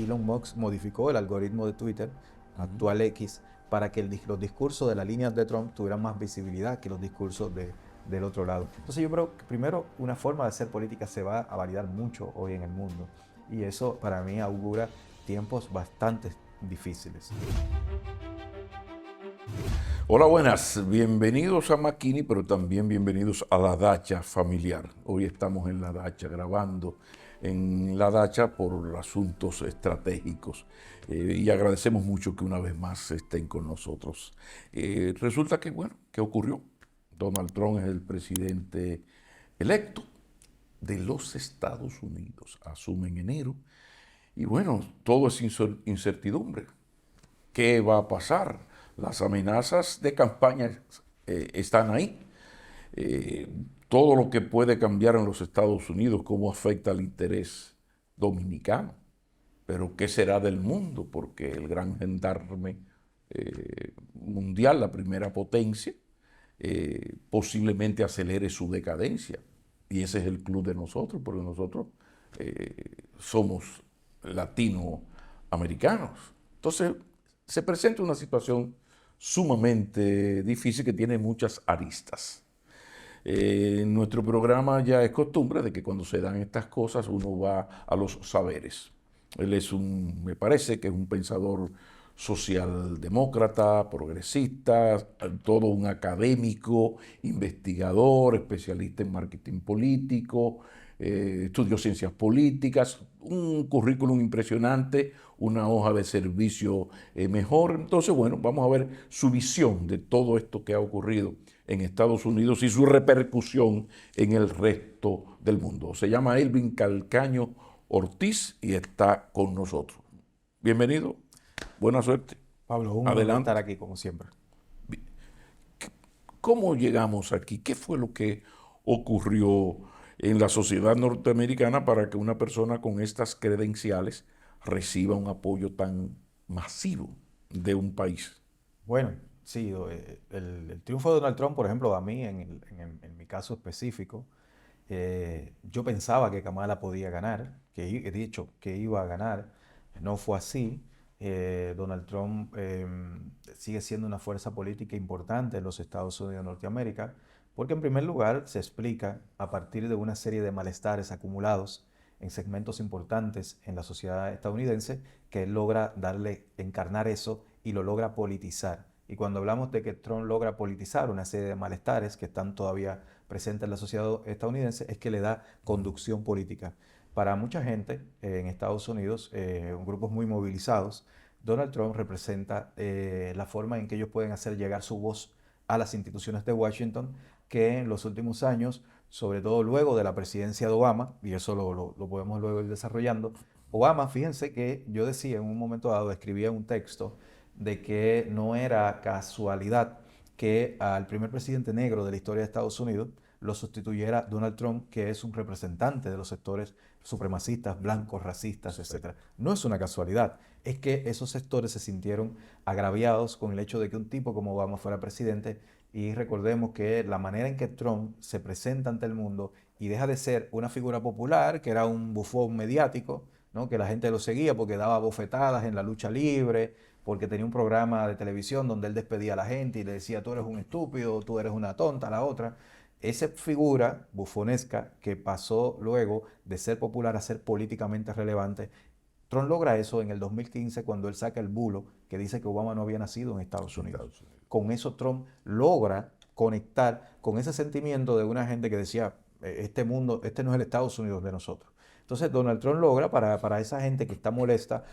Elon Musk modificó el algoritmo de Twitter, actual X, para que los discursos de la línea de Trump tuvieran más visibilidad que los discursos del otro lado. Entonces yo creo que primero una forma de hacer política se va a validar mucho hoy en el mundo y eso para mí augura tiempos bastante difíciles. Hola, buenas. Bienvenidos a Makini, pero también bienvenidos a la dacha familiar. Hoy estamos en la dacha, grabando en la dacha por asuntos estratégicos. Y agradecemos mucho que una vez más estén con nosotros. Resulta que, bueno, ¿qué ocurrió? Donald Trump es el presidente electo de los Estados Unidos. Asume en enero. Y bueno, todo es incertidumbre. ¿Qué va a pasar? Las amenazas de campaña están ahí. Eh, Todo lo que puede cambiar en los Estados Unidos, cómo afecta al interés dominicano. Pero ¿qué será del mundo? Porque el gran gendarme mundial, la primera potencia, posiblemente acelere su decadencia. Y ese es el club de nosotros, porque nosotros somos latinoamericanos. Entonces, se presenta una situación sumamente difícil que tiene muchas aristas. En nuestro programa ya es costumbre de que cuando se dan estas cosas uno va a los saberes. Él es me parece que es un pensador socialdemócrata, progresista, todo un académico, investigador, especialista en marketing político, estudió ciencias políticas, un currículum impresionante, una hoja de servicio mejor. Entonces, bueno, vamos a ver su visión de todo esto que ha ocurrido en Estados Unidos y su repercusión en el resto del mundo. Se llama Elvin Calcaño Ortiz y está con nosotros. Bienvenido, buena suerte. Pablo, un honor estar Adelante. aquí como siempre. ¿Cómo llegamos aquí? ¿Qué fue lo que ocurrió en la sociedad norteamericana para que una persona con estas credenciales reciba un apoyo tan masivo de un país? Bueno, sí, el triunfo de Donald Trump, por ejemplo, a mí, en mi caso específico, yo pensaba que Kamala podía ganar, he dicho que iba a ganar, no fue así. Donald Trump sigue siendo una fuerza política importante en los Estados Unidos de Norteamérica, porque en primer lugar se explica a partir de una serie de malestares acumulados en segmentos importantes en la sociedad estadounidense, que él logra encarnar eso y lo logra politizar. Y cuando hablamos de que Trump logra politizar una serie de malestares que están todavía presentes en la sociedad estadounidense, es que le da conducción política. Para mucha gente en Estados Unidos, grupos muy movilizados, Donald Trump representa la forma en que ellos pueden hacer llegar su voz a las instituciones de Washington, que en los últimos años, sobre todo luego de la presidencia de Obama, y eso lo podemos luego ir desarrollando, Obama, fíjense que yo decía en un momento dado, escribía un texto de que no era casualidad que al primer presidente negro de la historia de Estados Unidos lo sustituyera Donald Trump, que es un representante de los sectores supremacistas, blancos, racistas, etc. No es una casualidad, es que esos sectores se sintieron agraviados con el hecho de que un tipo como Obama fuera presidente, y recordemos que la manera en que Trump se presenta ante el mundo y deja de ser una figura popular, que era un bufón mediático, ¿no? Que la gente lo seguía porque daba bofetadas en la lucha libre, porque tenía un programa de televisión donde él despedía a la gente y le decía, tú eres un estúpido, tú eres una tonta, la otra. Esa figura bufonesca que pasó luego de ser popular a ser políticamente relevante, Trump logra eso en el 2015 cuando él saca el bulo que dice que Obama no había nacido en Estados Unidos. Con eso Trump logra conectar con ese sentimiento de una gente que decía, este mundo, este no es el Estados Unidos de nosotros. Entonces Donald Trump logra para esa gente que está molesta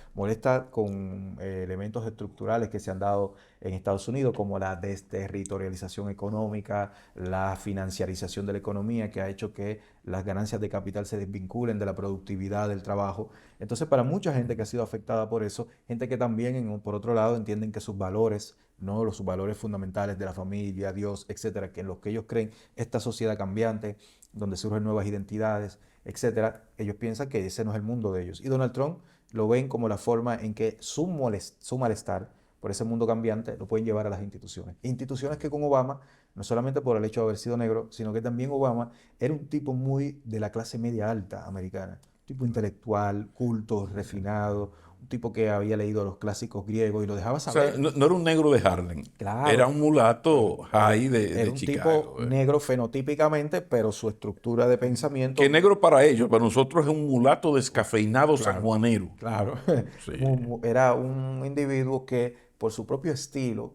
con elementos estructurales que se han dado en Estados Unidos, como la desterritorialización económica, la financiarización de la economía, que ha hecho que las ganancias de capital se desvinculen de la productividad del trabajo. Entonces, para mucha gente que ha sido afectada por eso, gente que también, por otro lado, entienden que sus valores, ¿no? Sus valores fundamentales de la familia, Dios, etcétera, que en los que ellos creen, esta sociedad cambiante, donde surgen nuevas identidades, etcétera, ellos piensan que ese no es el mundo de ellos. Y Donald Trump lo ven como la forma en que su malestar por ese mundo cambiante lo pueden llevar a las instituciones. Instituciones que con Obama, no solamente por el hecho de haber sido negro, sino que también Obama era un tipo muy de la clase media alta americana, tipo intelectual, culto, refinado, un tipo que había leído los clásicos griegos y lo dejaba O sea, saber. no era un negro de Harlem, era Claro, un mulato high era de un tipo Chicago. negro fenotípicamente, pero su estructura de Que pensamiento, negro para ellos, para nosotros es un mulato descafeinado claro, sanjuanero. claro, Sí, era un individuo que por su propio estilo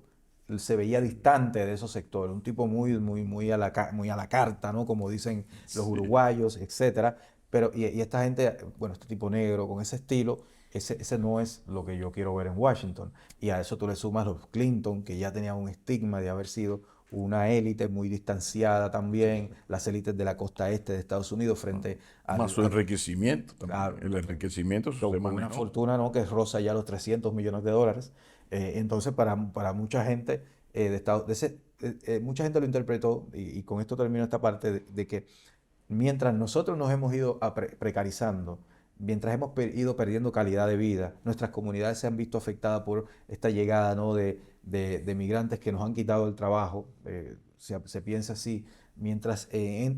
se veía distante de esos sectores, un tipo muy muy a la carta, ¿no? Como dicen los sí. uruguayos, etcétera. Pero, y esta gente, bueno, este tipo negro con ese estilo, ese no es lo que yo quiero ver en Washington. Y a eso tú le sumas los Clinton, que ya tenían un estigma de haber sido una élite muy distanciada también, las élites de la costa este de Estados Unidos frente Más su enriquecimiento también. a- El enriquecimiento eso se con una manejó. fortuna, ¿no? Que roza ya los 300 millones de dólares. Entonces, para mucha gente de Estados, mucha gente lo interpretó, y con esto termino esta parte, de que mientras nosotros nos hemos ido precarizando, mientras hemos ido perdiendo calidad de vida, nuestras comunidades se han visto afectadas por esta llegada, ¿no? de migrantes que nos han quitado el trabajo, se piensa así, mientras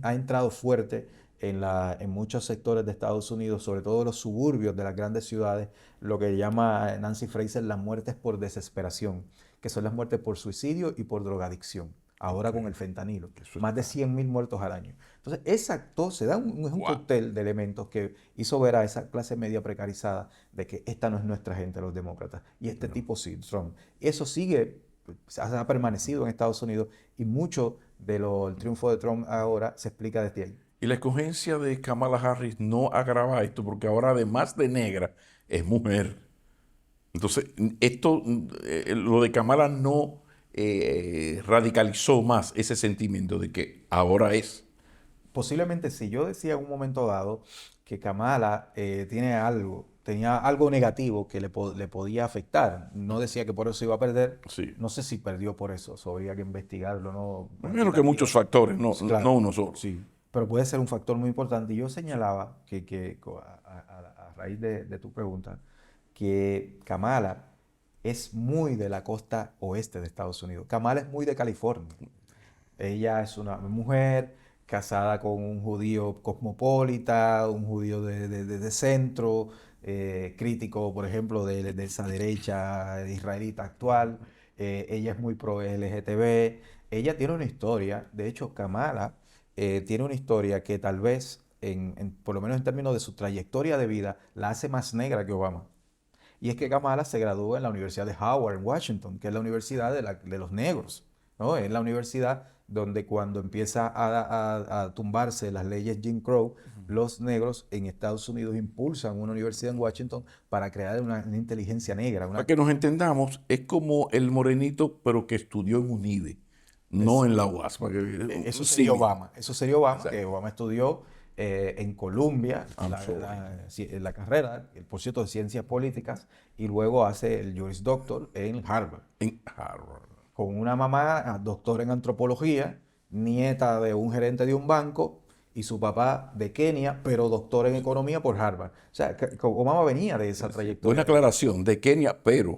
ha entrado fuerte en muchos sectores de Estados Unidos, sobre todo los suburbios de las grandes ciudades, lo que llama Nancy Fraser las muertes por desesperación, que son las muertes por suicidio y por drogadicción, ahora Ok, con el fentanilo, eso más de está. 100.000 muertos al año. Entonces, exacto, se da es un Wow. cóctel de elementos que hizo ver a esa clase media precarizada de que esta no es nuestra gente, los demócratas, y este No. tipo sí, Trump. Eso sigue, ha permanecido en Estados Unidos, y mucho del triunfo de Trump ahora se explica desde ahí. Y la escogencia de Kamala Harris no agrava esto porque ahora además de negra es mujer. Entonces, esto, lo de Kamala no radicalizó más ese sentimiento de que ahora es. Posiblemente si yo decía en un momento dado que Kamala tenía algo negativo que le podía afectar, no decía que por eso iba a perder, Sí. no sé si perdió por eso habría que investigarlo, ¿no? Menos que muchos Cuantitativo. factores, no, Pues claro, no uno solo. sí, pero puede ser un factor muy importante. Y yo Sí. señalaba a raíz de tu pregunta, que Kamala es muy de la costa oeste de Estados Unidos. Kamala es muy de California. Ella es una mujer casada con un judío cosmopolita, un judío de centro, crítico, por ejemplo, de esa derecha israelita actual. Ella es muy pro LGTB. Ella tiene una historia, de hecho, Kamala tiene una historia que tal vez, por lo menos en términos de su trayectoria de vida, la hace más negra que Obama. Y es que Kamala se graduó en la Universidad de Howard, en Washington, que es la universidad de los negros, ¿no? Es la universidad donde cuando empieza a tumbarse las leyes Jim Crow, los negros en Estados Unidos impulsan una universidad en Washington para crear una inteligencia negra. Para que nos entendamos, es como el morenito, pero que estudió en UNIDE, no Es, en la UAS. Eso Un sería símil. Obama. Eso sería Obama, que Exacto. Obama estudió en Columbia I'm sorry. la carrera, por cierto, de ciencias políticas, y luego hace el Juris Doctor en Harvard, En Harvard. con una mamá doctora en antropología, nieta de un gerente de un banco, y su papá de Kenia, pero doctor en economía por Harvard. O sea, que Obama venía de esa Buena trayectoria, aclaración, de Kenia, pero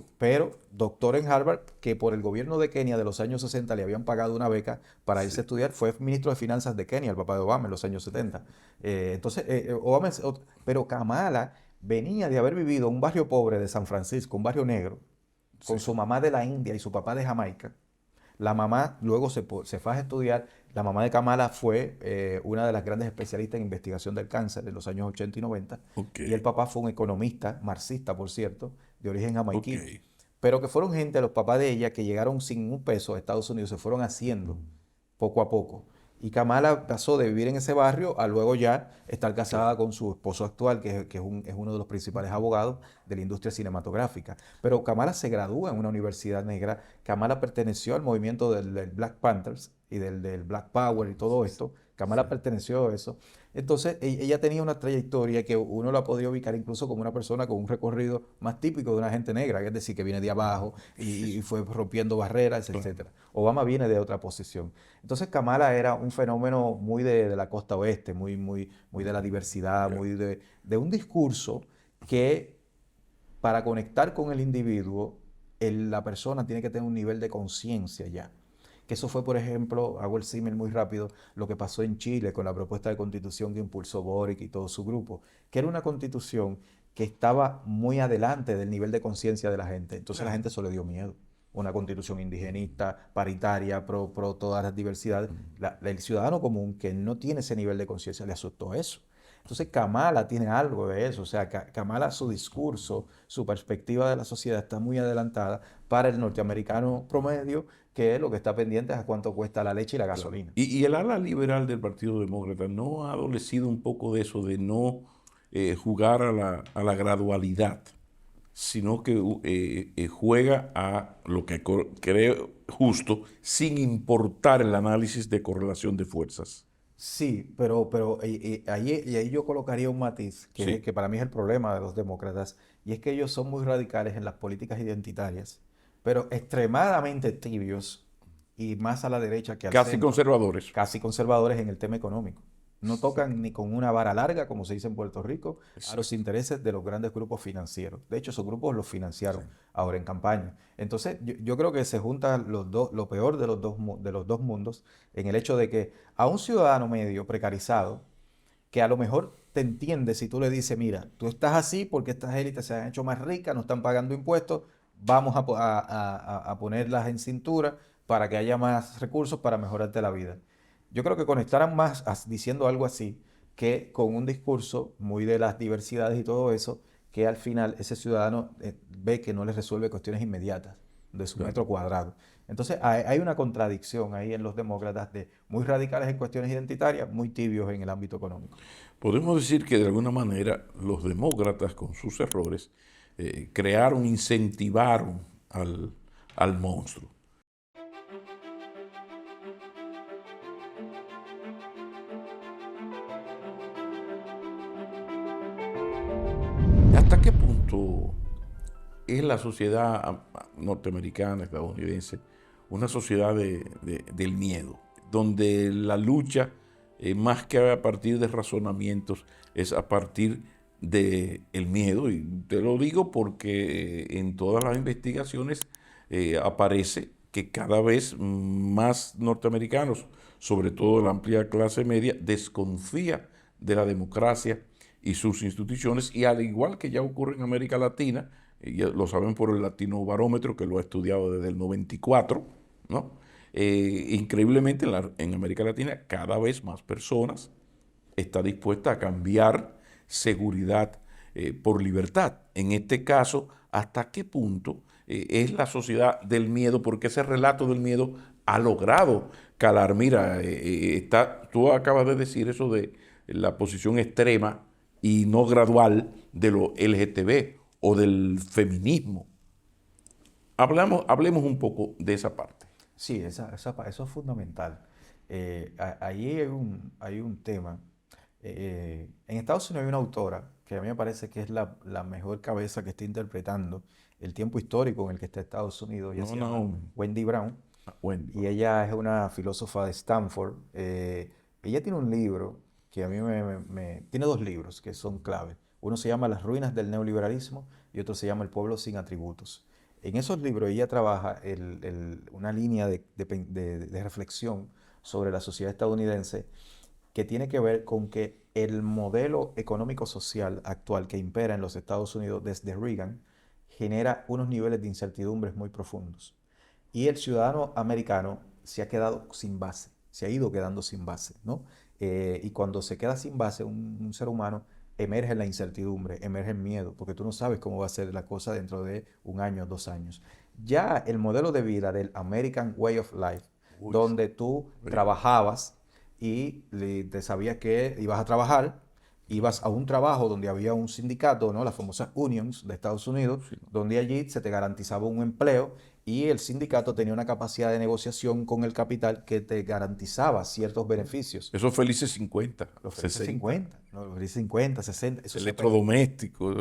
doctor en Harvard, que por el gobierno de Kenia de los años 60 le habían pagado una beca para irse a sí, estudiar. Fue ministro de Finanzas de Kenia, el papá de Obama, en los años 70. Obama pero Kamala venía de haber vivido en un barrio pobre de San Francisco, un barrio negro, sí. con su mamá de la India y su papá de Jamaica. La mamá luego se fue a estudiar. La mamá de Kamala fue una de las grandes especialistas en investigación del cáncer en los años 80 y 90. Ok, Y el papá fue un economista, marxista, por cierto, de origen ok. jamaiquino. Pero que fueron gente, los papás de ella, que llegaron sin un peso a Estados Unidos, se fueron haciendo poco a poco. Y Kamala pasó de vivir en ese barrio a luego ya estar casada con su esposo actual, es uno de los principales abogados de la industria cinematográfica. Pero Kamala se gradúa en una universidad negra. Kamala perteneció al movimiento del Black Panthers y del Black Power y todo esto. Kamala perteneció a eso. Entonces, ella tenía una trayectoria que uno la podría ubicar incluso como una persona con un recorrido más típico de una gente negra, es decir, que viene de abajo y fue rompiendo barreras, Claro. etcétera. Obama viene de otra posición. Entonces, Kamala era un fenómeno muy de la costa oeste, muy de la diversidad, Ya. de un discurso que para conectar con el individuo, la persona tiene que tener un nivel de conciencia ya. Que eso fue, por ejemplo, hago el símil muy rápido, lo que pasó en Chile con la propuesta de constitución que impulsó Boric y todo su grupo, que era una constitución que estaba muy adelante del nivel de conciencia de la gente. Entonces a la gente eso le dio miedo. Una constitución indigenista, paritaria, pro todas las diversidades. El ciudadano común que no tiene ese nivel de conciencia le asustó eso. Entonces Kamala tiene algo de eso, o sea, Kamala, su discurso, su perspectiva de la sociedad está muy adelantada para el norteamericano promedio, que lo que está pendiente es a cuánto cuesta la leche y la Claro. gasolina. Y el ala liberal del Partido Demócrata no ha adolecido un poco de eso, de no jugar a la gradualidad, sino que juega a lo que creo justo, sin importar el análisis de correlación de fuerzas. Sí, pero ahí yo colocaría un matiz Sí, que para mí es el problema de los demócratas, y es que ellos son muy radicales en las políticas identitarias, pero extremadamente tibios y más a la derecha que al casi centro, conservadores. casi conservadores en el tema económico. No tocan ni con una vara larga, como se dice en Puerto Rico, a los Exacto. intereses de los grandes grupos financieros. De hecho, esos grupos los Sí. financiaron ahora en campaña. Entonces, yo creo que se juntan los dos, lo peor de de los dos mundos, en el hecho de que a un ciudadano medio precarizado, que a lo mejor te entiende si tú le dices, mira, tú estás así porque estas élites se han hecho más ricas, no están pagando impuestos, vamos a ponerlas en cintura para que haya más recursos para mejorarte la vida. Yo creo que conectaran más diciendo algo así que con un discurso muy de las diversidades y todo eso, que al final ese ciudadano ve que no le resuelve cuestiones inmediatas de su Claro. metro cuadrado. Entonces hay una contradicción ahí en los demócratas de muy radicales en cuestiones identitarias, muy tibios en el ámbito económico. Podemos decir que de alguna manera los demócratas, con sus errores, crearon, incentivaron al monstruo. ¿Hasta qué punto es la sociedad norteamericana, estadounidense, una sociedad del miedo, donde la lucha, más que a partir de razonamientos, es a partir del miedo? Y te lo digo porque en todas las investigaciones aparece que cada vez más norteamericanos, sobre todo la amplia clase media, desconfía de la democracia y sus instituciones, y al igual que ya ocurre en América Latina, ya lo saben por el Latino Barómetro, que lo ha estudiado desde el 94, ¿no? Increíblemente en América Latina cada vez más personas están dispuestas a cambiar seguridad por libertad. En este caso, ¿hasta qué punto es la sociedad del miedo? Porque ese relato del miedo ha logrado calar. Mira, tú acabas de decir eso de la posición extrema y no gradual de lo LGTB o del feminismo. Hablemos un poco de esa parte. Sí, eso es fundamental. Ahí hay un tema. En Estados Unidos hay una autora que a mí me parece que es la mejor cabeza que está interpretando el tiempo histórico en el que está Estados Unidos. Ella No, se llama no, Wendy Brown Wendy. y ella es una filósofa de Stanford. Ella tiene un libro que a mí tiene dos libros que son clave. Uno se llama Las ruinas del neoliberalismo y otro se llama El pueblo sin atributos. En esos libros ella trabaja una línea de reflexión sobre la sociedad estadounidense que tiene que ver con que el modelo económico-social actual que impera en los Estados Unidos desde Reagan genera unos niveles de incertidumbres muy profundos. Y el ciudadano americano se ha quedado sin base, se ha ido quedando sin base, ¿no? Y cuando se queda sin base un ser humano, emerge la incertidumbre, emerge el miedo, porque tú no sabes cómo va a ser la cosa dentro de un año, 2 años. Ya el modelo de vida del American Way of Life, Uy, donde tú sí. trabajabas y te sabías que ibas a trabajar, ibas a un trabajo donde había un sindicato, ¿no? Las famosas unions de Estados Unidos, Sí. donde allí se te garantizaba un empleo y el sindicato tenía una capacidad de negociación con el capital que te garantizaba ciertos beneficios. Esos felices 50, Los felices 60, 50, ¿no? Los felices 50, 60, eso se perdió. electrodomésticos,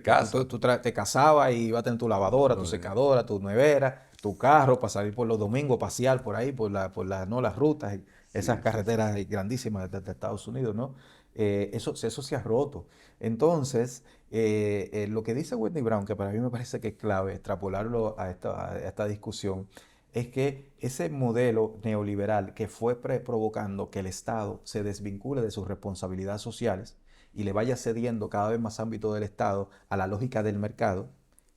casa. Te casabas y ibas a tener tu lavadora, tu Eh, secadora, tu nevera, tu carro para salir por los domingos, pasear por ahí, ¿no? Las rutas, y esas Sí, sí, sí. carreteras grandísimas de Estados Unidos, ¿no? Eso se ha roto. Entonces, lo que dice Whitney Brown, que para mí me parece que es clave extrapolarlo a esta discusión, es que ese modelo neoliberal que fue provocando que el Estado se desvincule de sus responsabilidades sociales y le vaya cediendo cada vez más ámbito del Estado a la lógica del mercado,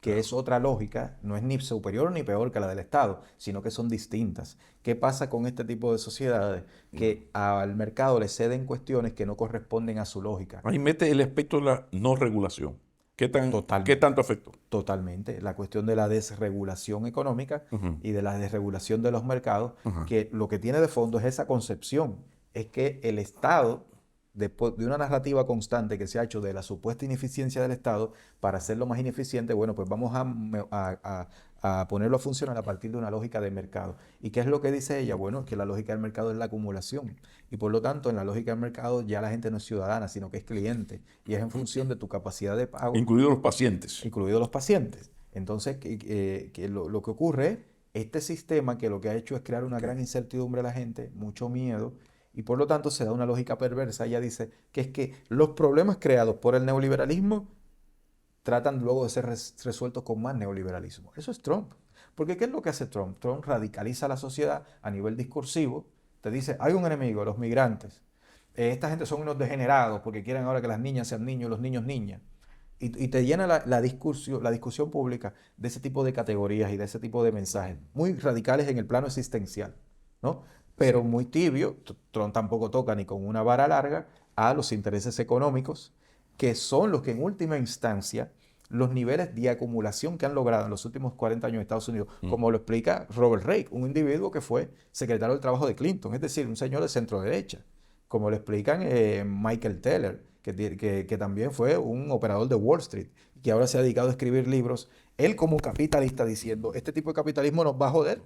que es otra lógica, no es ni superior ni peor que la del Estado, sino que son distintas. ¿Qué pasa con este tipo de sociedades? Que al mercado le ceden cuestiones que no corresponden a su lógica. Ahí mete el aspecto de la no regulación. ¿Qué Totalmente. tanto afectó? Totalmente. La cuestión de la desregulación económica Ujú, y de la desregulación de los mercados, ajá. que lo que tiene de fondo es esa concepción, es que el Estado, después de una narrativa constante que se ha hecho de la supuesta ineficiencia del Estado, para hacerlo más ineficiente, bueno, pues vamos a ponerlo a funcionar a partir de una lógica de mercado. ¿Y qué es lo que dice ella? Bueno, que la lógica del mercado es la acumulación. Y por lo tanto, en la lógica del mercado ya la gente no es ciudadana, sino que es cliente. Y es en función de tu capacidad de pago, Incluidos los pacientes. incluidos los pacientes. Entonces, que lo que ocurre es este sistema que lo que ha hecho es crear una gran incertidumbre a la gente, mucho miedo, y por lo tanto se da una lógica perversa. Ella dice que es que los problemas creados por el neoliberalismo tratan luego de ser resueltos con más neoliberalismo. Eso es Trump. Porque ¿qué es lo que hace Trump? Trump radicaliza la sociedad a nivel discursivo, te dice, hay un enemigo, los migrantes. Esta gente son unos degenerados porque quieren ahora que las niñas sean niños, los niños niñas. Y te llena la discusión pública de ese tipo de categorías y de ese tipo de mensajes, muy radicales en el plano existencial, ¿no? Pero muy tibio, Trump tampoco toca ni con una vara larga a los intereses económicos, que son los que en última instancia los niveles de acumulación que han logrado en los últimos 40 años en Estados Unidos, Mm. como lo explica Robert Reich, un individuo que fue secretario del trabajo de Clinton, es decir, un señor de centro derecha, como lo explican Michael Teller, que también fue un operador de Wall Street, que ahora se ha dedicado a escribir libros, él como capitalista diciendo, este tipo de capitalismo nos va a joder,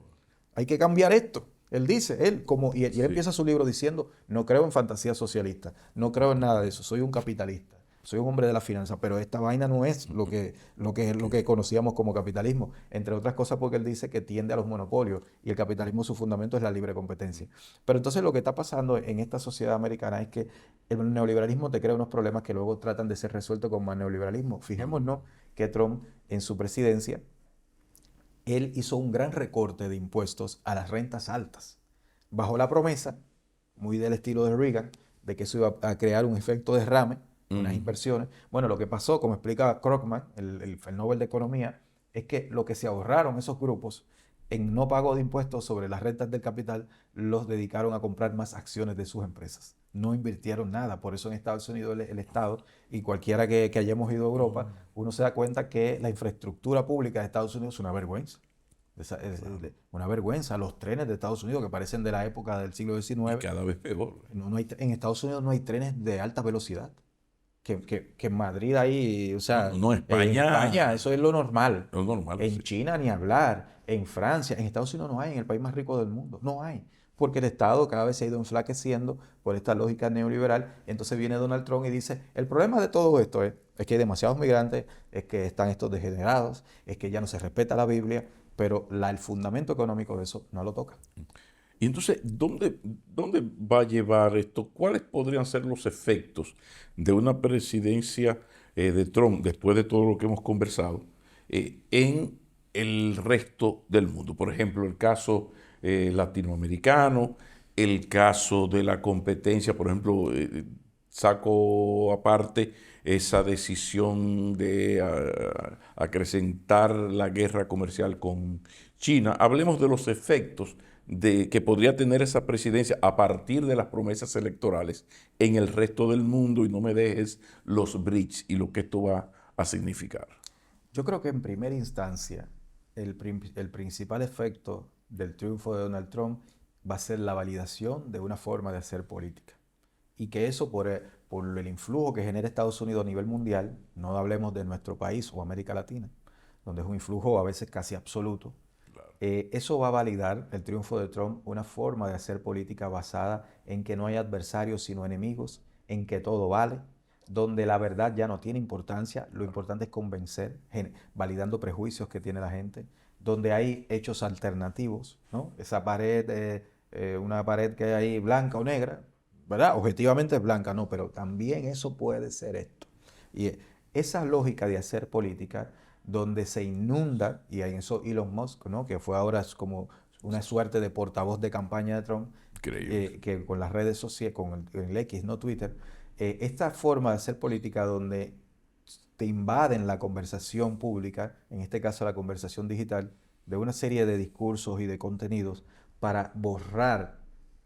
hay que cambiar esto. Él dice, y él Sí. empieza su libro diciendo, no creo en fantasía socialista, no creo en nada de eso, soy un capitalista, soy un hombre de la finanza, pero esta vaina no es lo Ok. que conocíamos como capitalismo, entre otras cosas porque él dice que tiende a los monopolios y el capitalismo su fundamento es la libre competencia. Pero entonces lo que está pasando en esta sociedad americana es que el neoliberalismo te crea unos problemas que luego tratan de ser resueltos con más neoliberalismo. Fijémonos que Trump en su presidencia él hizo un gran recorte de impuestos a las rentas altas, bajo la promesa, muy del estilo de Reagan, de que eso iba a crear un efecto derrame, unas Ujú. inversiones. Bueno, lo que pasó, como explica Krugman, el Nobel de Economía, es que lo que se ahorraron esos grupos en no pago de impuestos sobre las rentas del capital, los dedicaron a comprar más acciones de sus empresas. No invirtieron nada. Por eso en Estados Unidos el Estado, y cualquiera que hayamos ido a Europa, uno se da cuenta que la infraestructura pública de Estados Unidos es una vergüenza. Claro. Una vergüenza. Los trenes de Estados Unidos que parecen de la época del siglo Y XIX. cada vez peor. En Estados Unidos no hay trenes de alta velocidad. Que en Madrid hay, o No, sea, no, en España España eso es lo normal. es normal, En sí. China ni hablar. En Francia, en Estados Unidos no hay, en el país más rico del mundo. No hay. Porque el Estado cada vez se ha ido enflaqueciendo por esta lógica neoliberal. Entonces viene Donald Trump y dice, el problema de todo esto es que hay demasiados migrantes, es que están estos degenerados, es que ya no se respeta la Biblia, pero el fundamento económico de eso no lo toca. Y entonces, ¿dónde va a llevar esto? ¿Cuáles podrían ser los efectos de una presidencia de Trump, después de todo lo que hemos conversado, en el resto del mundo? Por ejemplo, el caso latinoamericano, el caso de la competencia, por ejemplo, saco aparte esa decisión de acrecentar la guerra comercial con China. Hablemos de los efectos que podría tener esa presidencia a partir de las promesas electorales en el resto del mundo y no me dejes los BRICS y lo que esto va a significar. Yo creo que en primera instancia el principal efecto del triunfo de Donald Trump va a ser la validación de una forma de hacer política. Y que eso por el influjo que genera Estados Unidos a nivel mundial, no hablemos de nuestro país o América Latina, donde es un influjo a veces casi absoluto, eso va a validar el triunfo de Trump, una forma de hacer política basada en que no hay adversarios sino enemigos, en que todo vale, donde la verdad ya no tiene importancia, lo importante es convencer, validando prejuicios que tiene la gente, donde hay hechos alternativos, ¿no? Esa pared, una pared que hay blanca o negra, ¿verdad? Objetivamente es blanca, no, pero también eso puede ser esto. Y esa lógica de hacer política donde se inunda, y en eso Elon Musk, ¿no? Que fue ahora como una suerte de portavoz de campaña de Trump, Increíble. que con las redes sociales, con el X, no Twitter, esta forma de hacer política donde te invaden la conversación pública, en este caso la conversación digital, de una serie de discursos y de contenidos para borrar,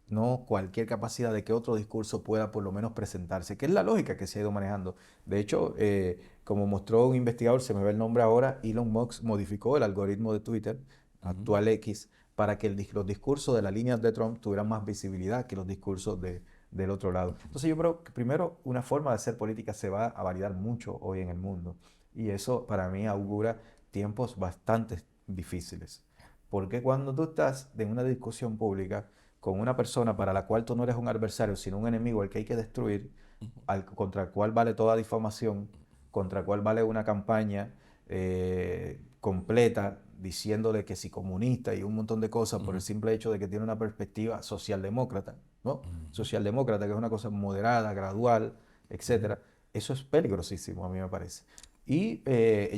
¿no?, cualquier capacidad de que otro discurso pueda por lo menos presentarse, que es la lógica que se ha ido manejando. De hecho, como mostró un investigador, se me ve el nombre ahora, Elon Musk modificó el algoritmo de Twitter, actual X, para que los discursos de la línea de Trump tuvieran más visibilidad que los discursos del otro lado. Entonces yo creo que primero una forma de hacer política se va a validar mucho hoy en el mundo y eso para mí augura tiempos bastante difíciles. Porque cuando tú estás en una discusión pública con una persona para la cual tú no eres un adversario, sino un enemigo al que hay que destruir, contra el cual vale toda difamación, contra el cual vale una campaña completa diciéndole que si comunista y un montón de cosas por el simple hecho de que tiene una perspectiva socialdemócrata, ¿no? Socialdemócrata, que es una cosa moderada, gradual, etcétera. Eso es peligrosísimo, a mí me parece. Y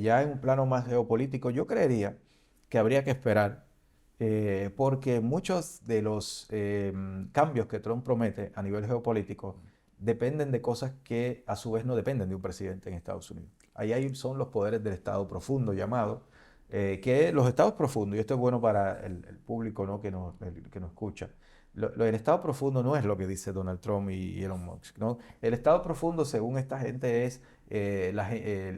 ya en un plano más geopolítico, yo creería que habría que esperar, porque muchos de los cambios que Trump promete a nivel geopolítico dependen de cosas que a su vez no dependen de un presidente en Estados Unidos. Ahí son los poderes del Estado profundo llamado, que los estados profundos, y esto es bueno para el público, ¿no?, que nos escucha, el estado profundo no es lo que dice Donald Trump y Elon Musk, ¿no? El estado profundo, según esta gente, es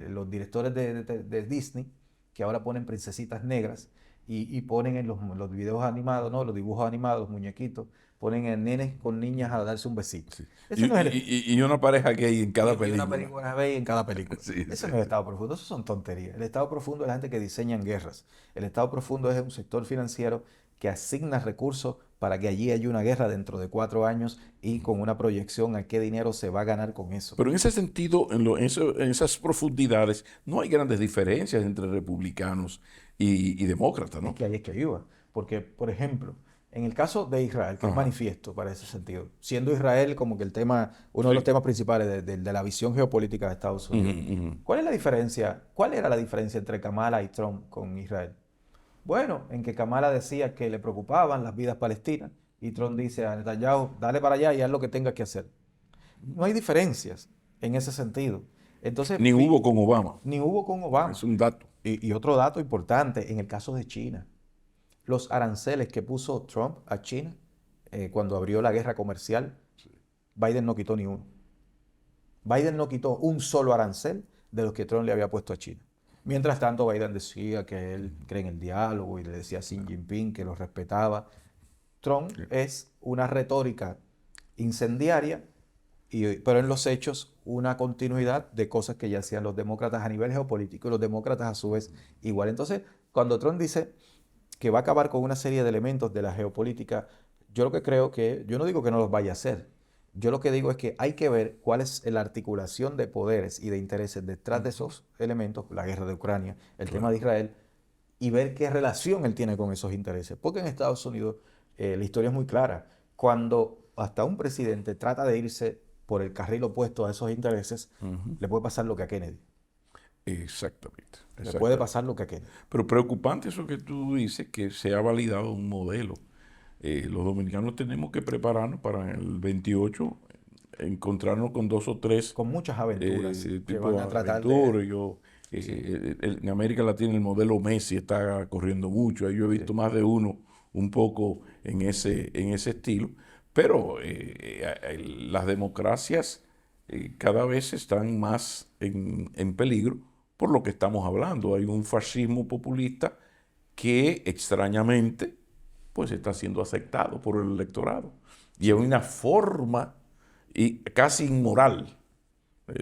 los directores de Disney, que ahora ponen princesitas negras y ponen en los videos animados, ¿no?, los dibujos animados, los muñequitos, ponen a nenes con niñas a darse un besito. Sí. Ese no es el, Y una pareja gay en cada y una película. película gay en cada película. Sí, Eso sí, no es sí. estado profundo, eso son tonterías. El estado profundo es la gente que diseña guerras. El estado profundo es un sector financiero que asigna recursos para que allí haya una guerra dentro de 4 años y con una proyección a qué dinero se va a ganar con eso. Pero en ese sentido, en esas profundidades, no hay grandes diferencias entre republicanos y demócratas, Es ¿no? que ahí es que ayuda. Porque, por ejemplo, en el caso de Israel, que es Ajá. manifiesto para ese sentido, siendo Israel como que el tema, uno de los Sí. temas principales de la visión geopolítica de Estados Ujú, Unidos, ujú. ¿cuál es la diferencia? ¿Cuál era la diferencia entre Kamala y Trump con Israel? Bueno, en que Kamala decía que le preocupaban las vidas palestinas y Trump dice a Netanyahu, dale para allá y haz lo que tengas que hacer. No hay diferencias en ese sentido. Entonces, Ni hubo con Obama. ni hubo con Es Obama. un dato. Y otro dato importante, en el caso de China, los aranceles que puso Trump a China cuando abrió la guerra comercial, Biden no quitó ni uno. Biden no quitó un solo arancel de los que Trump le había puesto a China. Mientras tanto, Biden decía que él cree en el diálogo y le decía a Xi Jinping que lo respetaba. Trump Sí. es una retórica incendiaria, pero en los hechos una continuidad de cosas que ya hacían los demócratas a nivel geopolítico y los demócratas a su vez igual. Entonces, cuando Trump dice que va a acabar con una serie de elementos de la geopolítica, yo lo que creo que, yo no digo que no los vaya a hacer, yo lo que digo es que hay que ver cuál es la articulación de poderes y de intereses detrás de esos elementos, la guerra de Ucrania, el tema Claro. de Israel, y ver qué relación él tiene con esos intereses. Porque en Estados Unidos la historia es muy clara. Cuando hasta un presidente trata de irse por el carril opuesto a esos intereses, Ujú. le puede pasar lo que a Kennedy. Exactamente. Le puede Exactamente. pasar lo que a Kennedy. Pero preocupante eso que tú dices, que se ha validado un modelo. Los dominicanos tenemos que prepararnos para el 28, encontrarnos con dos o tres Con muchas aventuras que van tipo a tratar aventuras. de... Sí, En América Latina el modelo Messi está corriendo mucho. Ahí yo he visto sí. más de uno un poco en ese estilo. Pero las democracias cada vez están más en peligro por lo que estamos hablando. Hay un fascismo populista que extrañamente pues está siendo aceptado por el electorado. Y es una forma casi inmoral,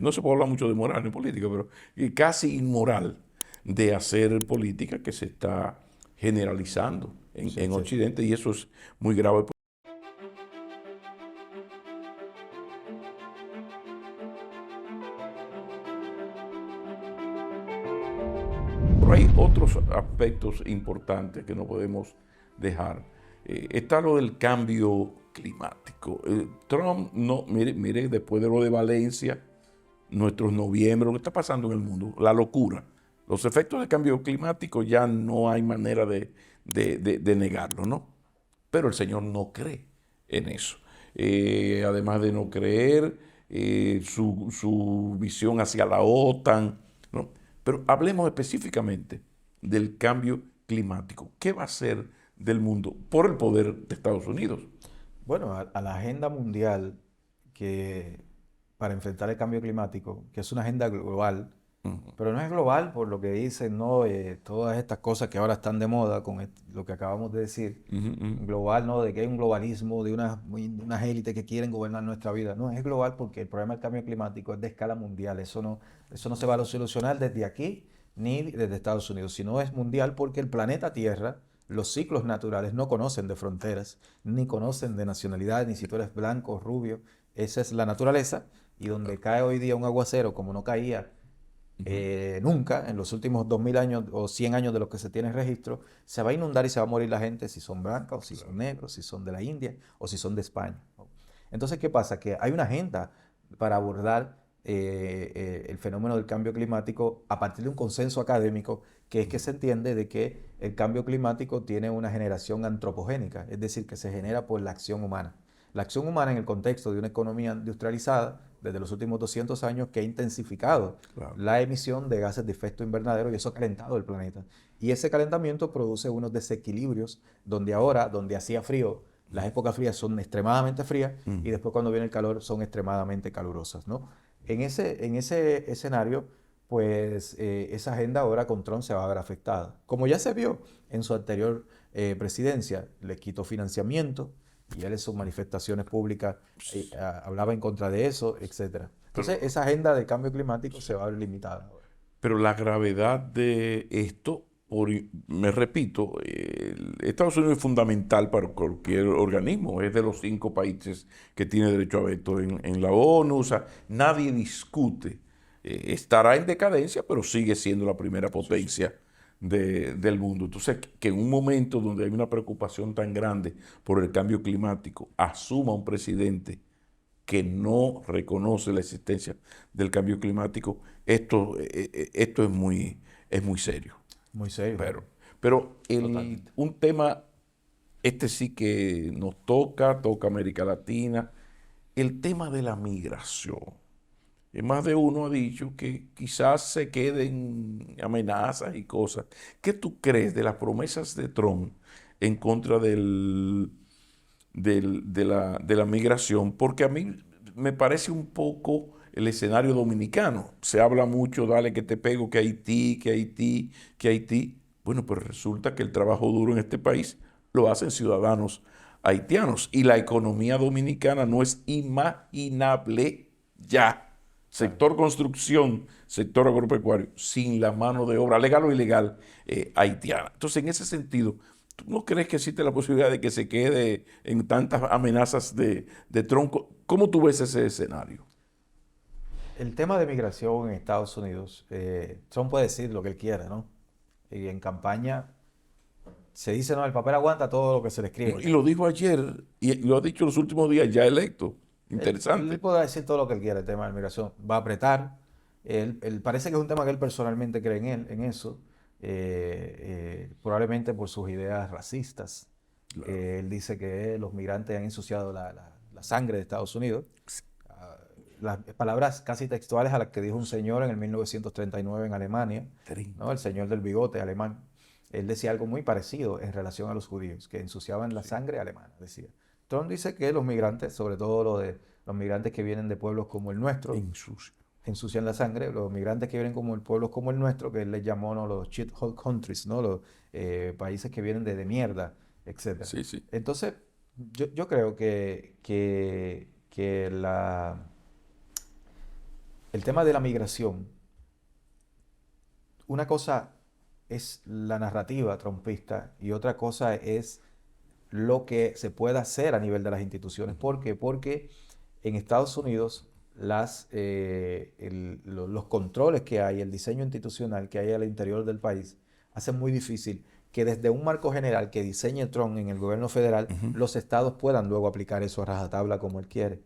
no se puede hablar mucho de moral en política, pero casi inmoral de hacer política que se está generalizando Sí, en sí. Occidente y eso es muy grave. Pero hay otros aspectos importantes que no podemos dejar. Está lo del cambio climático. Trump, no, mire, después de lo de Valencia, nuestros noviembre, lo que está pasando en el mundo, la locura. Los efectos del cambio climático ya no hay manera de negarlo, ¿no? Pero el Señor no cree en eso. Además de no creer, su visión hacia la OTAN, ¿no? Pero hablemos específicamente del cambio climático. ¿Qué va a ser del mundo por el poder de Estados Unidos? Bueno, a la agenda mundial que para enfrentar el cambio climático, que es una agenda global, Ujú, pero no es global por lo que dicen, ¿no? Todas estas cosas que ahora están de moda con lo que acabamos de decir. ujú, ujú. Global, ¿no? De que hay un globalismo, de unas élites que quieren gobernar nuestra vida. No, es global porque el problema del cambio climático es de escala mundial. Eso no se va a solucionar desde aquí ni desde Estados Unidos, sino es mundial porque el planeta Tierra, los ciclos naturales no conocen de fronteras, ni conocen de nacionalidad, ni si tú eres blanco, rubio. Esa es la naturaleza. Y donde cae hoy día un aguacero, como no caía Ujú. nunca en los últimos 2000 años o 100 años de los que se tiene registro, se va a inundar y se va a morir la gente si son blancas o si son Claro. negros, si son de la India o si son de España. Entonces, ¿qué pasa? Que hay una agenda para abordar el fenómeno del cambio climático a partir de un consenso académico, que es que se entiende de que el cambio climático tiene una generación antropogénica, es decir, que se genera por la acción humana. La acción humana en el contexto de una economía industrializada desde los últimos 200 años que ha intensificado Claro. la emisión de gases de efecto invernadero y eso ha calentado el planeta. Y ese calentamiento produce unos desequilibrios donde ahora, donde hacía frío, las épocas frías son extremadamente frías y Mm. después cuando viene el calor son extremadamente calurosas, ¿no? En ese escenario, pues esa agenda ahora con Trump se va a ver afectada. Como ya se vio en su anterior presidencia, le quitó financiamiento y él en sus manifestaciones públicas hablaba en contra de eso, etcétera. Pero, Entonces, esa agenda de cambio climático se va a ver limitada ahora. pero la gravedad de esto, me repito, Estados Unidos es fundamental para cualquier organismo, es de los 5 países que tiene derecho a veto en la ONU, o sea, nadie discute. Estará en decadencia, pero sigue siendo la primera Sí, sí. potencia del mundo. Entonces, que en un momento donde hay una preocupación tan grande por el cambio climático, asuma un presidente que no reconoce la existencia del cambio climático, esto es muy serio. Muy serio, Pero, pero totalmente. un tema, este sí que nos toca América Latina, el tema de la migración. Más de uno ha dicho que quizás se queden amenazas y cosas. ¿Qué tú crees de las promesas de Trump en contra de la migración? Porque a mí me parece un poco el escenario dominicano. Se habla mucho, dale que te pego, que Haití, que Haití, que Haití. Bueno, pero resulta que el trabajo duro en este país lo hacen ciudadanos haitianos y la economía dominicana no es imaginable ya. Claro. Sector construcción, sector agropecuario, sin la mano de obra, legal o ilegal, haitiana. Entonces, en ese sentido, ¿tú no crees que existe la posibilidad de que se quede en tantas amenazas de tronco? ¿Cómo tú ves ese escenario? El tema de migración en Estados Unidos, Trump puede decir lo que él quiera, ¿no? Y en campaña se dice, no, el papel aguanta todo lo que se le No, escribe. y lo dijo ayer, y lo ha dicho los últimos días, ya electo. Él Interesante. podrá decir todo lo que él quiera, el tema de la migración. Va a apretar. Parece que es un tema que él personalmente cree en eso, probablemente por sus ideas racistas. Claro. Él dice que los migrantes han ensuciado la sangre de Estados Unidos. Las palabras casi textuales a las que dijo un señor en el 1939 en Alemania, ¿no? El señor del bigote alemán. Él decía algo muy parecido en relación a los judíos, que ensuciaban la Sí, sangre alemana, decía. Trump dice que los migrantes, sobre todo los migrantes que vienen de pueblos como el nuestro, ensucia. ensucian la sangre. Los migrantes que vienen como el pueblos como el nuestro, que él les llamó, ¿no?, los shit hole countries, ¿no?, los países que vienen de mierda, etcétera. Sí, sí. Entonces, yo creo que el tema de la migración, una cosa es la narrativa trumpista y otra cosa es lo que se puede hacer a nivel de las instituciones. ¿Por qué? Porque en Estados Unidos los controles que hay, el diseño institucional que hay al interior del país, hacen muy difícil que desde un marco general que diseñe Trump en el gobierno federal, Ujú. los estados puedan luego aplicar eso a rajatabla como él quiere.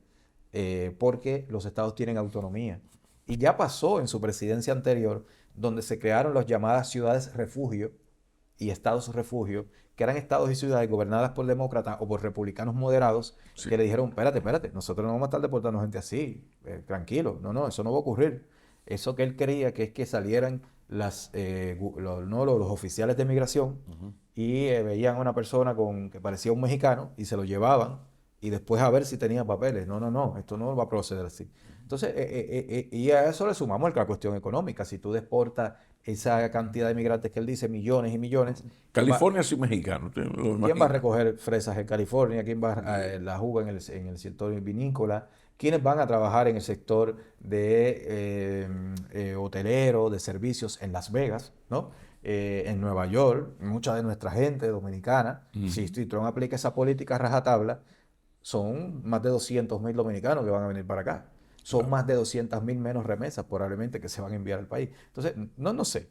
Porque los estados tienen autonomía. Y ya pasó en su presidencia anterior, donde se crearon las llamadas ciudades refugio, y estados refugio, que eran estados y ciudades gobernadas por demócratas o por republicanos moderados, Sí. que le dijeron, espérate, nosotros no vamos a estar deportando gente así, tranquilo, no, eso no va a ocurrir. Eso que él quería que es que salieran los oficiales de migración Ujú. y veían a una persona que parecía un mexicano y se lo llevaban y después a ver si tenía papeles. No, esto no va a proceder así. Entonces, y a eso le sumamos la cuestión económica. Si tú deportas esa cantidad de migrantes que él dice, millones y millones, California sí mexicano, te lo ¿quién va a imaginas. recoger fresas en California? ¿Quién va a Sí. la uva en el sector vinícola? ¿Quiénes van a trabajar en el sector de hotelero, de servicios en Las Vegas, ¿no? En Nueva York, mucha de nuestra gente dominicana, si Ujú. Trump aplica esa política rajatabla, son más de 200.000 dominicanos que van a venir para acá. Son Claro. más de 200.000 menos remesas probablemente que se van a enviar al país. Entonces, no sé.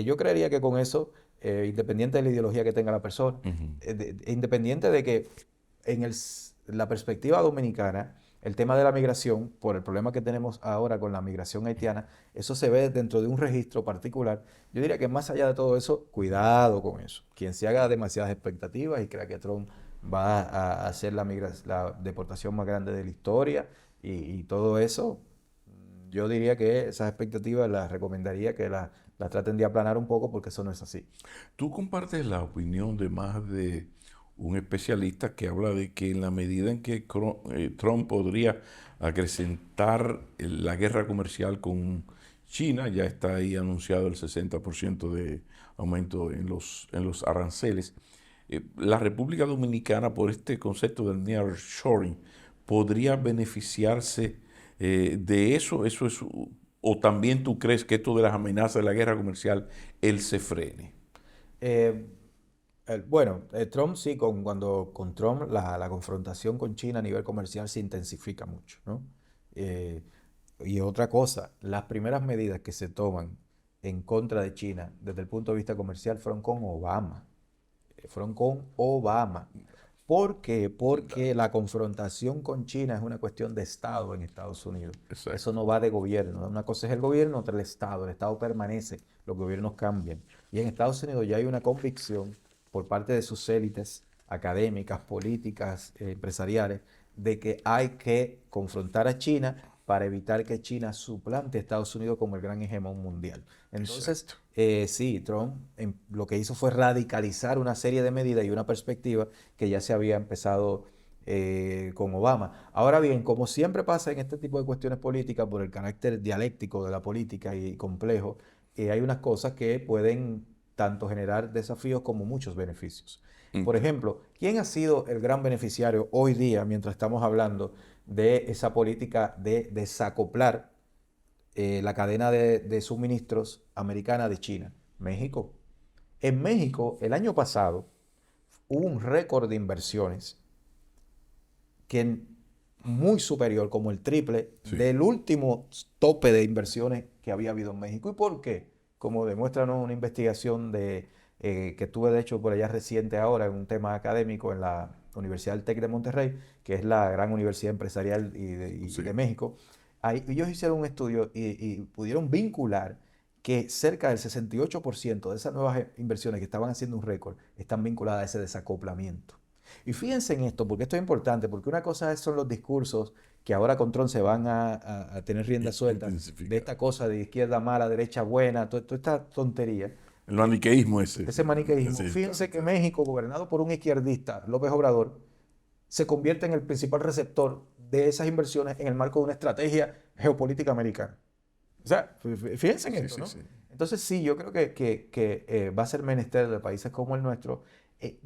Yo creería que con eso, independiente de la ideología que tenga la persona, Ujú. independiente de que en la perspectiva dominicana, el tema de la migración, por el problema que tenemos ahora con la migración haitiana, eso se ve dentro de un registro particular. Yo diría que más allá de todo eso, cuidado con eso. Quien se haga demasiadas expectativas y crea que Trump va a hacer la deportación más grande de la historia y todo eso, yo diría que esas expectativas las recomendaría que las traten de aplanar un poco porque eso no es así. Tú compartes la opinión de más de un especialista que habla de que en la medida en que Trump podría acrecentar la guerra comercial con China, ya está ahí anunciado el 60% de aumento en los aranceles. La República Dominicana, por este concepto del nearshoring, podría beneficiarse de eso. Eso es, o también tú crees que esto de las amenazas de la guerra comercial, él se frene. Eh, bueno, Trump sí, con Trump la confrontación con China a nivel comercial se intensifica mucho, ¿no? Eh, y otra cosa, las primeras medidas que se toman en contra de China desde el punto de vista comercial fueron con Obama. Fueron con Obama. ¿Por qué? Porque la confrontación con China es una cuestión de Estado en Estados Unidos. Eso Exacto. no va de gobierno. Una cosa es el gobierno, otra el Estado. El Estado permanece, los gobiernos cambian. Y en Estados Unidos ya hay una convicción por parte de sus élites académicas, políticas, empresariales, de que hay que confrontar a China para evitar que China suplante a Estados Unidos como el gran hegemón mundial. Entonces, Exacto. sí, Trump lo que hizo fue radicalizar una serie de medidas y una perspectiva que ya se había empezado con Obama. Ahora bien, como siempre pasa en este tipo de cuestiones políticas, por el carácter dialéctico de la política y complejo, hay unas cosas que pueden tanto generar desafíos como muchos beneficios. Por Ok. ejemplo, ¿quién ha sido el gran beneficiario hoy día, mientras estamos hablando de esa política de desacoplar la cadena de suministros americana de China? México. En México, el año pasado, hubo un récord de inversiones que muy superior, como el triple, Sí. del último tope de inversiones que había habido en México. ¿Y por qué? Como demuestra, ¿no?, una investigación que tuve de hecho por allá reciente ahora en un tema académico en la Universidad del TEC de Monterrey, que es la gran universidad empresarial y de Sí. México. Ahí, ellos hicieron un estudio y pudieron vincular que cerca del 68% de esas nuevas inversiones que estaban haciendo un récord están vinculadas a ese desacoplamiento. Y fíjense en esto, porque esto es importante, porque una cosa son los discursos que ahora con Trump se van a tener riendas sueltas de Intensificar. esta cosa de izquierda mala, derecha buena, toda esta tontería, El maniqueísmo ese. ese maniqueísmo. Sí, Fíjense que México, gobernado por un izquierdista, López Obrador, se convierte en el principal receptor de esas inversiones en el marco de una estrategia geopolítica americana. O sea, fíjense en sí, esto, sí, ¿no? sí. Entonces sí, yo creo que va a ser menester de países como el nuestro eh,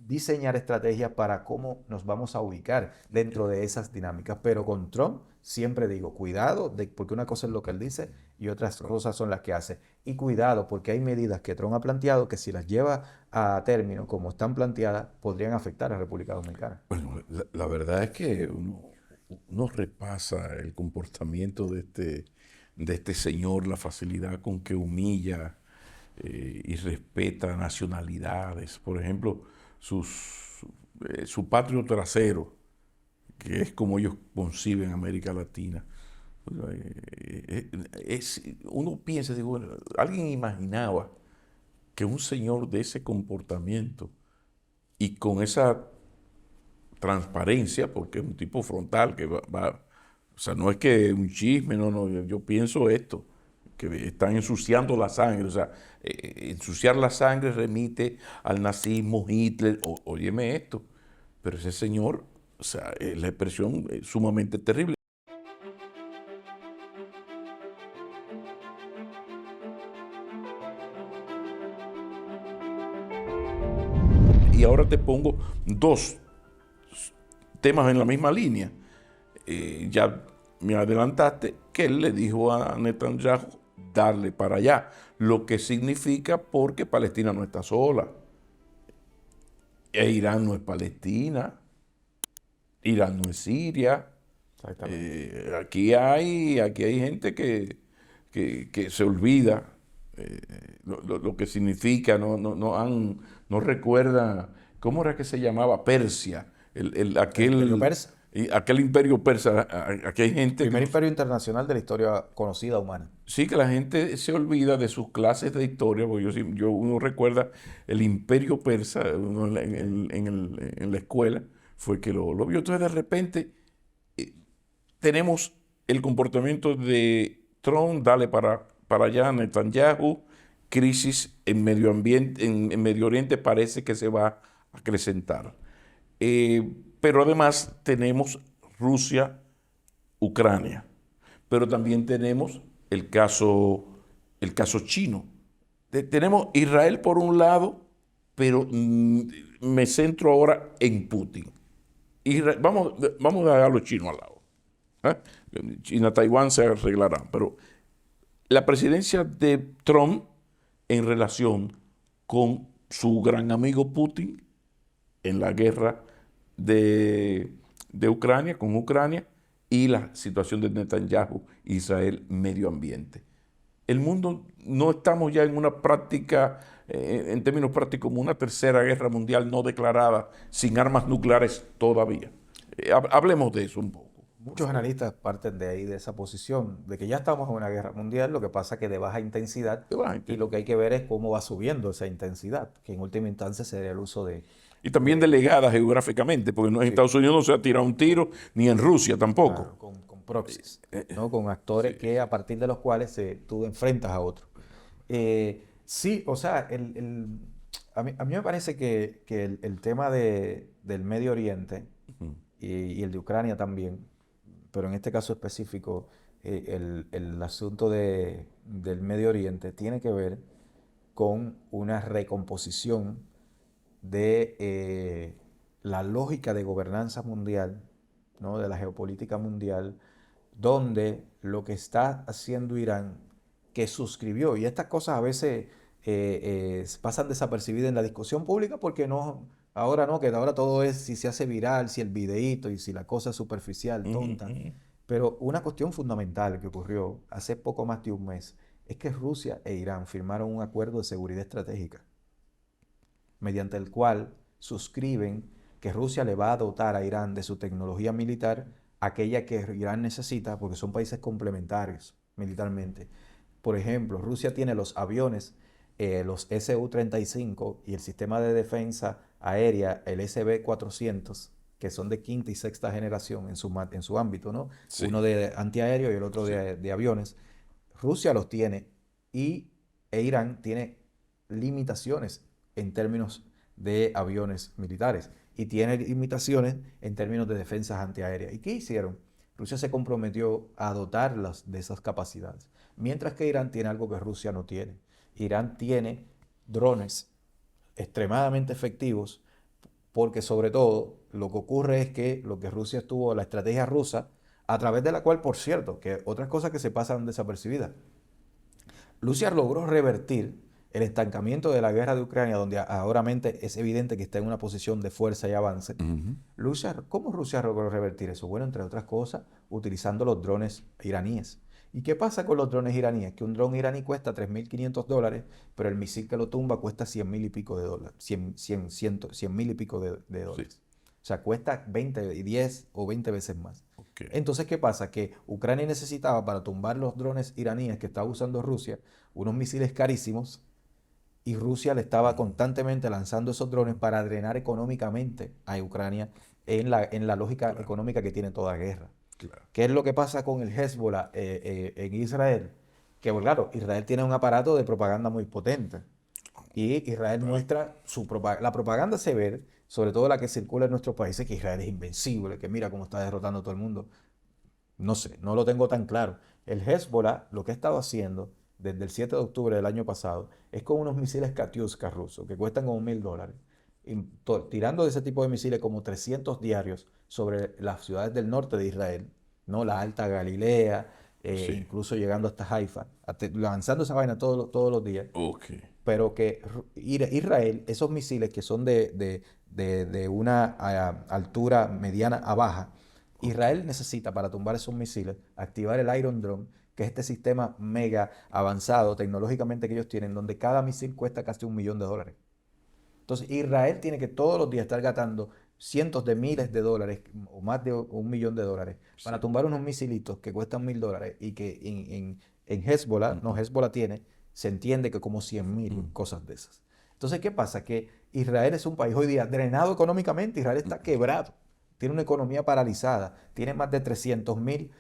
diseñar estrategias para cómo nos vamos a ubicar dentro de esas dinámicas. Pero con Trump siempre digo, cuidado, porque una cosa es lo que él dice y otras cosas son las que hace. Y cuidado, porque hay medidas que Trump ha planteado que si las lleva a término como están planteadas, podrían afectar a la República Dominicana. Bueno, la verdad es que uno repasa el comportamiento de este señor, la facilidad con que humilla y respeta nacionalidades. Por ejemplo, su patrio trasero, que es como ellos conciben América Latina. O sea, uno piensa, digo, bueno, alguien imaginaba que un señor de ese comportamiento y con esa transparencia, porque es un tipo frontal que o sea, no es que un chisme, no, no, yo pienso esto, que están ensuciando la sangre, o sea, ensuciar la sangre remite al nazismo, Hitler, óyeme esto, pero ese señor, o sea, la expresión es sumamente terrible. Y ahora te pongo dos temas en la misma línea. Ya me adelantaste que él le dijo a Netanyahu darle para allá, lo que significa porque Palestina no está sola. Irán no es Palestina, Irán no es Siria. Exactamente. Aquí hay gente que se olvida lo que significa, no recuerda, ¿cómo era que se llamaba? Persia, El Imperio Persa, aquel imperio persa. Aquí hay gente que primer imperio internacional de la historia conocida humana. sí, que la gente se olvida de sus clases de historia, porque uno recuerda el imperio persa, uno en la escuela, fue que lo vio. Entonces de repente tenemos el comportamiento de Trump, dale para allá, Netanyahu, crisis en Medio Ambiente, en Medio Oriente parece que se va a acrecentar. Pero además tenemos Rusia, Ucrania, pero también tenemos el caso chino. Tenemos Israel por un lado, pero me centro ahora en Putin. Vamos a dejar a los chinos al lado. China, Taiwán se arreglarán, pero la presidencia de Trump en relación con su gran amigo Putin en la guerra de Ucrania, con Ucrania, y la situación de Netanyahu, Israel, medio ambiente. El mundo no estamos ya en una práctica, en términos prácticos, como una tercera guerra mundial no declarada, sin armas nucleares todavía. Hablemos de eso un poco. Muchos analistas parten de ahí, de esa posición, de que ya estamos en una guerra mundial, lo que pasa que de baja intensidad, De baja y intensidad. lo que hay que ver es cómo va subiendo esa intensidad, que en última instancia sería el uso Y también delegada geográficamente, porque en sí, Estados Unidos no se ha tirado un tiro, ni en Rusia tampoco. claro, con proxies, ¿no? Con actores que a partir de los cuales tú enfrentas a otro. Sí, o sea, a mí me parece que el tema del Medio Oriente y el de Ucrania también, pero en este caso específico, el asunto del Medio Oriente tiene que ver con una recomposición de la lógica de gobernanza mundial, ¿no? De la geopolítica mundial, donde lo que está haciendo Irán, que suscribió, y estas cosas a veces pasan desapercibidas en la discusión pública porque no, ahora no, que ahora todo es si se hace viral, si el videíto y si la cosa es superficial, Ujú, tonta. ujú. Pero una cuestión fundamental que ocurrió hace poco más de un mes es que Rusia e Irán firmaron un acuerdo de seguridad estratégica mediante el cual suscriben que Rusia le va a dotar a Irán de su tecnología militar, aquella que Irán necesita, porque son países complementarios militarmente. Por ejemplo, Rusia tiene los aviones, los Su-35 y el sistema de defensa aérea, el SB-400, que son de quinta y sexta generación en su ámbito, ¿no? Sí, Uno de antiaéreo y el otro sí. de aviones. Rusia los tiene e Irán tiene limitaciones en términos de aviones militares y tiene limitaciones en términos de defensas antiaéreas. ¿Y qué hicieron? Rusia se comprometió a dotarlas de esas capacidades, mientras que Irán tiene algo que Rusia no tiene. Irán tiene drones extremadamente efectivos porque sobre todo lo que ocurre es que lo que Rusia estuvo, la estrategia rusa, a través de la cual, por cierto, que otras cosas que se pasan desapercibidas, Rusia logró revertir el estancamiento de la guerra de Ucrania, donde ahora es evidente que está en una posición de fuerza y avance. Ujú. ¿Cómo Rusia logró revertir eso? Bueno, entre otras cosas, utilizando los drones iraníes. ¿Y qué pasa con los drones iraníes? Que un dron iraní cuesta $3.500, pero el misil que lo tumba cuesta 100.000 y pico de dólares. 100.000 y pico de Sí, dólares. O sea, cuesta 20, 10 o 20 veces más. ok. Entonces, ¿qué pasa? Que Ucrania necesitaba para tumbar los drones iraníes que estaba usando Rusia unos misiles carísimos y Rusia le estaba constantemente lanzando esos drones para drenar económicamente a Ucrania en la lógica Claro, económica que tiene toda guerra. claro. ¿Qué es lo que pasa con el Hezbollah en Israel? Que, bueno, claro, Israel tiene un aparato de propaganda muy potente. Y Israel muestra la propaganda se ve, sobre todo la que circula en nuestros países, que Israel es invencible, que mira cómo está derrotando a todo el mundo. No sé, no lo tengo tan claro. El Hezbollah lo que ha estado haciendo desde el 7 de octubre del año pasado es con unos misiles Katyusha rusos que cuestan como $1000, y tirando de ese tipo de misiles como 300 diarios sobre las ciudades del norte de Israel, ¿no? La Alta Galilea, Sí, incluso llegando hasta Haifa, lanzando esa vaina todos los días, ok. pero que Israel, esos misiles que son de una altura mediana a baja, Ok. Israel necesita para tumbar esos misiles activar el Iron Dome, que es este sistema mega avanzado tecnológicamente que ellos tienen, donde cada misil cuesta casi $1 millón. Entonces Israel tiene que todos los días estar gastando cientos de miles de dólares o más de $1 millón para Sí. tumbar unos misilitos que cuestan $1000 y que en Hezbollah, no, Ujú, Hezbollah tiene, se entiende que como 100.000 ujú, cosas de esas. Entonces, ¿qué pasa? Que Israel es un país hoy día drenado económicamente, Israel está ujú. quebrado, tiene una economía paralizada, tiene más de 300.000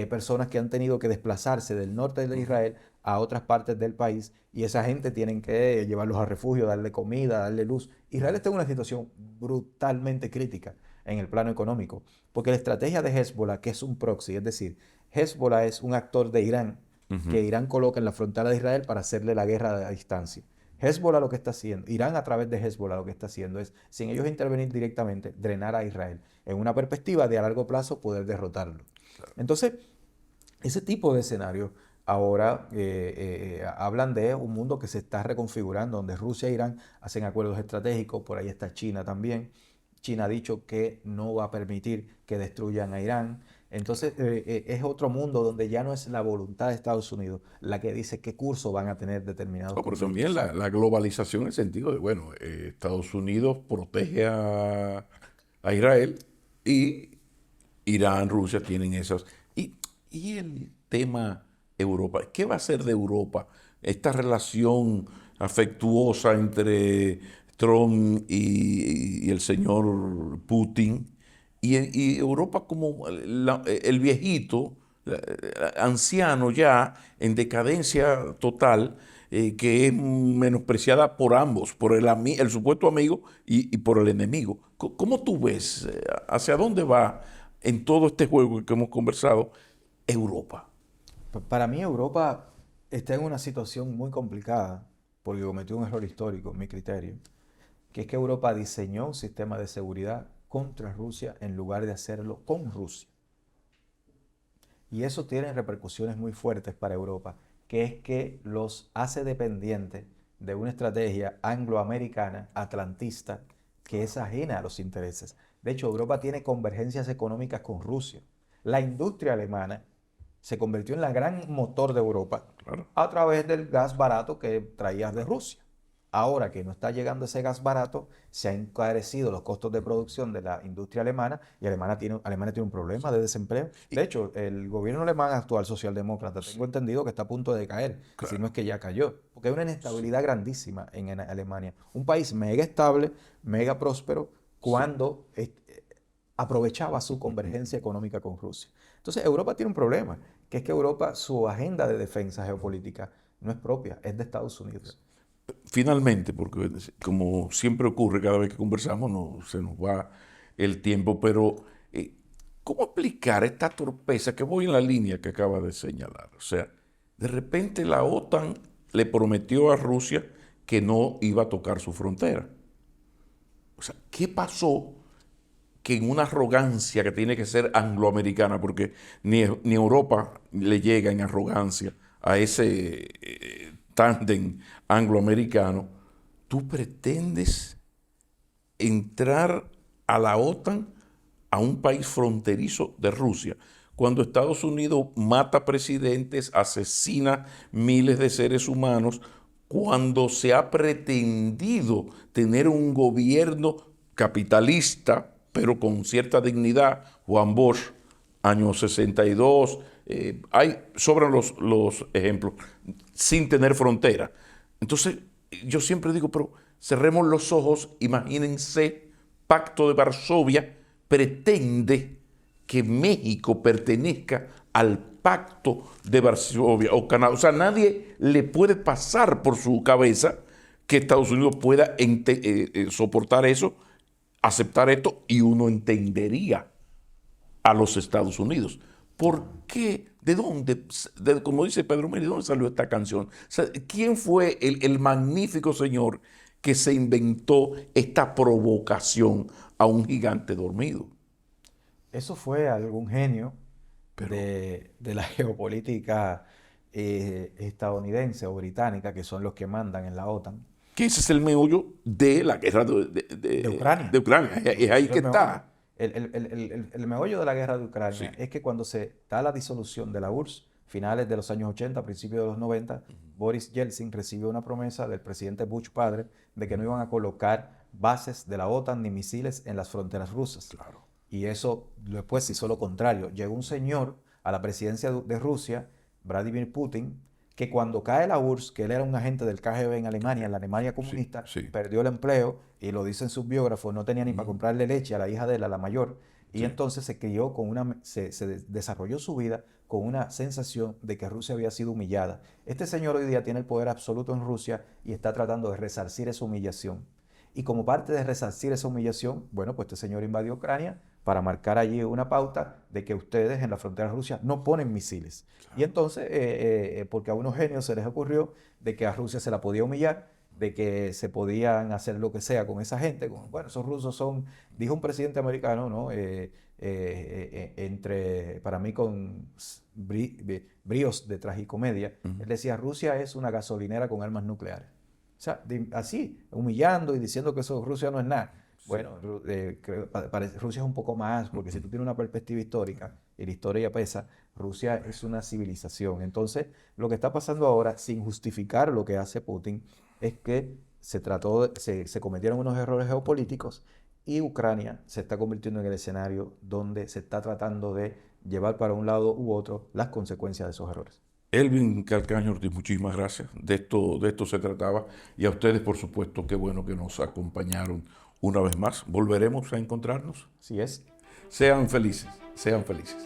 personas que han tenido que desplazarse del norte de Ujú. Israel a otras partes del país y esa gente tienen que llevarlos a refugio, darle comida, darle luz. Israel está en una situación brutalmente crítica en el plano económico, porque la estrategia de Hezbollah, que es un proxy, es decir, Hezbollah es un actor de Irán Ujú. que Irán coloca en la frontera de Israel para hacerle la guerra a distancia. Hezbollah lo que está haciendo, Irán a través de Hezbollah lo que está haciendo es, sin ellos intervenir directamente, drenar a Israel en una perspectiva de a largo plazo poder derrotarlo. Entonces, ese tipo de escenarios ahora hablan de un mundo que se está reconfigurando, donde Rusia e Irán hacen acuerdos estratégicos, por ahí está China también. China ha dicho que no va a permitir que destruyan a Irán. Entonces es otro mundo donde ya no es la voluntad de Estados Unidos la que dice qué curso van a tener determinados Oh, pero también conflictos. la globalización en el sentido de, bueno, Estados Unidos protege a Israel y Irán, Rusia tienen esas. Y el tema Europa, ¿qué va a ser de Europa? Esta relación afectuosa entre Trump y el señor Putin, y Europa como el viejito, anciano ya, en decadencia total, que es menospreciada por ambos, por el supuesto amigo y por el enemigo. ¿Cómo tú ves? ¿Hacia dónde va en todo este juego que hemos conversado Europa? Para mí Europa está en una situación muy complicada porque cometió un error histórico, en mi criterio, que es que Europa diseñó un sistema de seguridad contra Rusia en lugar de hacerlo con Rusia. Y eso tiene repercusiones muy fuertes para Europa, que es que los hace dependientes de una estrategia angloamericana, atlantista, que es ajena a los intereses. De hecho, Europa tiene convergencias económicas con Rusia. La industria alemana se convirtió en la gran motor de Europa Claro. a través del gas barato que traía de Rusia. Ahora que no está llegando ese gas barato, se han encarecido los costos de producción de la industria alemana y Alemania tiene un problema de desempleo. De Y- hecho, el gobierno alemán actual socialdemócrata, tengo entendido que está a punto de caer, si no es claro. que ya cayó, porque hay una inestabilidad grandísima en Alemania. Un país mega estable, mega próspero, Sí. cuando aprovechaba su convergencia económica con Rusia. Entonces, Europa tiene un problema, que es que Europa, su agenda de defensa geopolítica no es propia, es de Estados Unidos. Finalmente, porque como siempre ocurre cada vez que conversamos, no, se nos va el tiempo, pero eh, ¿cómo explicar esta torpeza que voy en la línea que acaba de señalar? O sea, de repente la OTAN le prometió a Rusia que no iba a tocar su frontera. O sea, ¿qué pasó que en una arrogancia que tiene que ser angloamericana, porque ni Europa le llega en arrogancia a ese tándem angloamericano, tú pretendes entrar a la OTAN a un país fronterizo de Rusia, cuando Estados Unidos mata presidentes, asesina miles de seres humanos, cuando se ha pretendido tener un gobierno capitalista, pero con cierta dignidad. Juan Bosch, años 62, sobran los ejemplos, sin tener frontera. Entonces, yo siempre digo, pero cerremos los ojos, imagínense, Pacto de Varsovia pretende que México pertenezca al Pacto de Varsovia o Canadá. O sea, nadie le puede pasar por su cabeza que Estados Unidos pueda soportar eso, aceptar esto, y uno entendería a los Estados Unidos. ¿Por qué? ¿De dónde? Como dice Pedro Meri, ¿de dónde salió esta canción? O sea, ¿quién fue el magnífico señor que se inventó esta provocación a un gigante dormido? Eso fue algún genio Pero, de la geopolítica estadounidense o británica, que son los que mandan en la OTAN, que ese es el meollo de la guerra de Ucrania. de Ucrania. Es ahí Es que el meollo. está. El meollo de la guerra de Sí. Ucrania es que cuando se da la disolución de la URSS, finales de los años 80, principios de los 90, Boris Yeltsin recibió una promesa del presidente Bush padre de que no iban a colocar bases de la OTAN ni misiles en las fronteras rusas. Claro. Y eso después hizo lo contrario. Llegó un señor a la presidencia de Rusia, Vladimir Putin, que cuando cae la URSS, que él era un agente del KGB en la Alemania Sí, comunista, sí. perdió el empleo, y lo dicen sus biógrafos, no tenía ni para comprarle leche a la hija de él, a la mayor, y Sí. entonces se crió con desarrolló su vida con una sensación de que Rusia había sido humillada. Este señor hoy día tiene el poder absoluto en Rusia y está tratando de resarcir esa humillación. Y como parte de resarcir esa humillación, bueno, pues este señor invadió Ucrania para marcar allí una pauta de que ustedes en la frontera de Rusia no ponen misiles. Y entonces, porque a unos genios se les ocurrió de que a Rusia se la podía humillar, de que se podían hacer lo que sea con esa gente. Bueno, esos rusos son, dijo un presidente americano, ¿no? Para mí con bríos de tragicomedia, él decía, Rusia es una gasolinera con armas nucleares. O sea, así, humillando y diciendo que eso Rusia no es nada. Bueno, Rusia es un poco más, porque si tú tienes una perspectiva histórica, y la historia pesa, Rusia es una civilización. Entonces, lo que está pasando ahora, sin justificar lo que hace Putin, es que se cometieron unos errores geopolíticos y Ucrania se está convirtiendo en el escenario donde se está tratando de llevar para un lado u otro las consecuencias de esos errores. Elvin Calcaño Ortiz, muchísimas gracias. De esto se trataba. Y a ustedes, por supuesto, qué bueno que nos acompañaron una vez más. Volveremos a encontrarnos. Así es. Sean felices, sean felices.